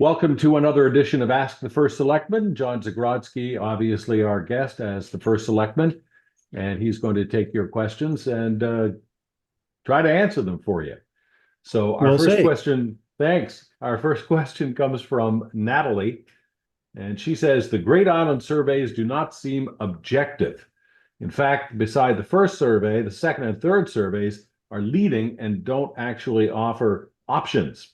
Welcome to another edition of Ask the First Selectman. John Zagrodzky, obviously our guest as the First Selectman, and he's going to take your questions and try to answer them for you. So our We'll first see. question, thanks. Our first question comes from Natalie, and she says, the Great Island surveys do not seem objective. In fact, beside the first survey, the second and third surveys are leading and don't actually offer options.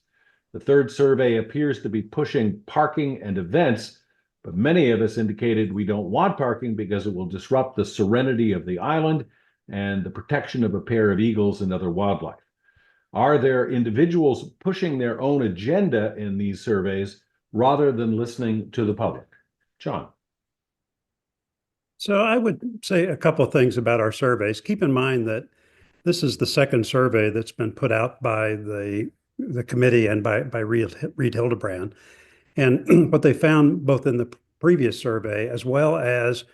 The third survey appears to be pushing parking and events, but many of us indicated we don't want parking because it will disrupt the serenity of the island and the protection of a pair of eagles and other wildlife. Are there individuals pushing their own agenda in these surveys rather than listening to the public? John. So I would say a couple of things about our surveys. Keep in mind that this is the second survey that's been put out by the committee and by Reed Hildebrand. And what they found both in the previous survey as well as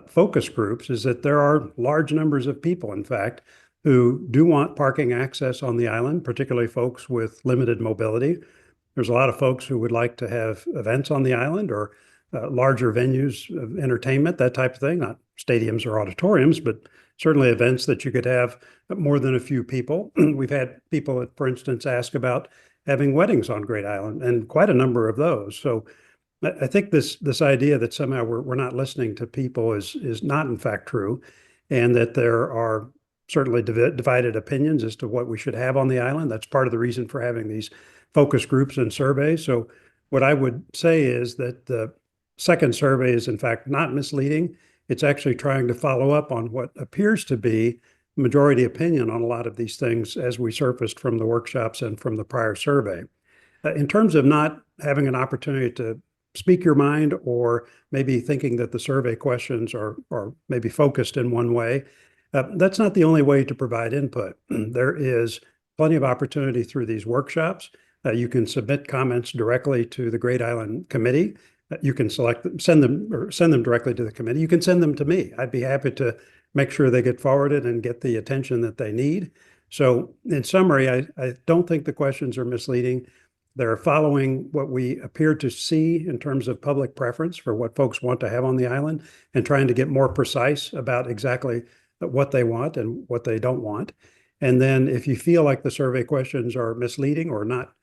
focus groups is that there are large numbers of people, in fact, who do want parking access on the island, particularly folks with limited mobility. There's a lot of folks who would like to have events on the island or larger venues of entertainment, that type of thing, not stadiums or auditoriums, but certainly events that you could have more than a few people. We've had people, for instance, ask about having weddings on Great Island, and quite a number of those. So I think this idea that somehow we're not listening to people is not in fact true, and that there are certainly divided opinions as to what we should have on the island. That's part of the reason for having these focus groups and surveys. So what I would say is that the second survey is in fact not misleading. It's actually trying to follow up on what appears to be majority opinion on a lot of these things as we surfaced from the workshops and from the prior survey. In terms of not having an opportunity to speak your mind or maybe thinking that the survey questions are maybe focused in one way, that's not the only way to provide input. There is plenty of opportunity through these workshops. You can submit comments directly to the Great Island Committee. You can send them directly to the committee. You can send them to me. I'd be happy to make sure they get forwarded and get the attention that they need. So in summary, I don't think the questions are misleading. They're following what we appear to see in terms of public preference for what folks want to have on the island and trying to get more precise about exactly what they want and what they don't want. And then if you feel like the survey questions are misleading or not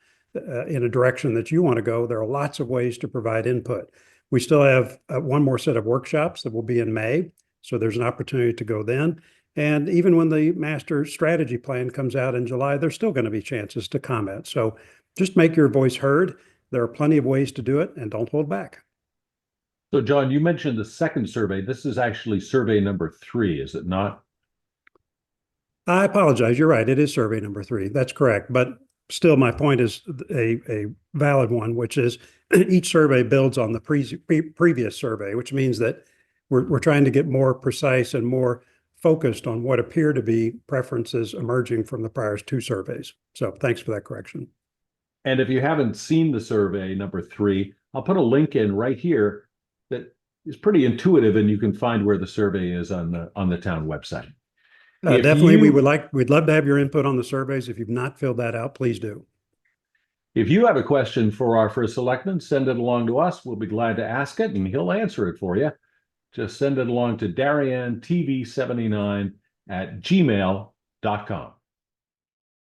in a direction that you want to go, there are lots of ways to provide input. We still have one more set of workshops that will be in May. So there's an opportunity to go then. And even when the master strategy plan comes out in July, there's still going to be chances to comment. So just make your voice heard. There are plenty of ways to do it, and don't hold back. So John, you mentioned the second survey. This is actually survey number 3, is it not? I apologize. You're right. It is survey number 3. That's correct. But still, my point is a valid one, which is each survey builds on the previous survey, which means that we're trying to get more precise and more focused on what appear to be preferences emerging from the prior 2 surveys. So thanks for that correction. And if you haven't seen the survey number 3, I'll put a link in right here that is pretty intuitive, and you can find where the survey is on the town website. Definitely, we'd love to have your input on the surveys. If you've not filled that out, please do. If you have a question for our first selectman, send it along to us. We'll be glad to ask it, and he'll answer it for you. Just send it along to DarianTV79@gmail.com.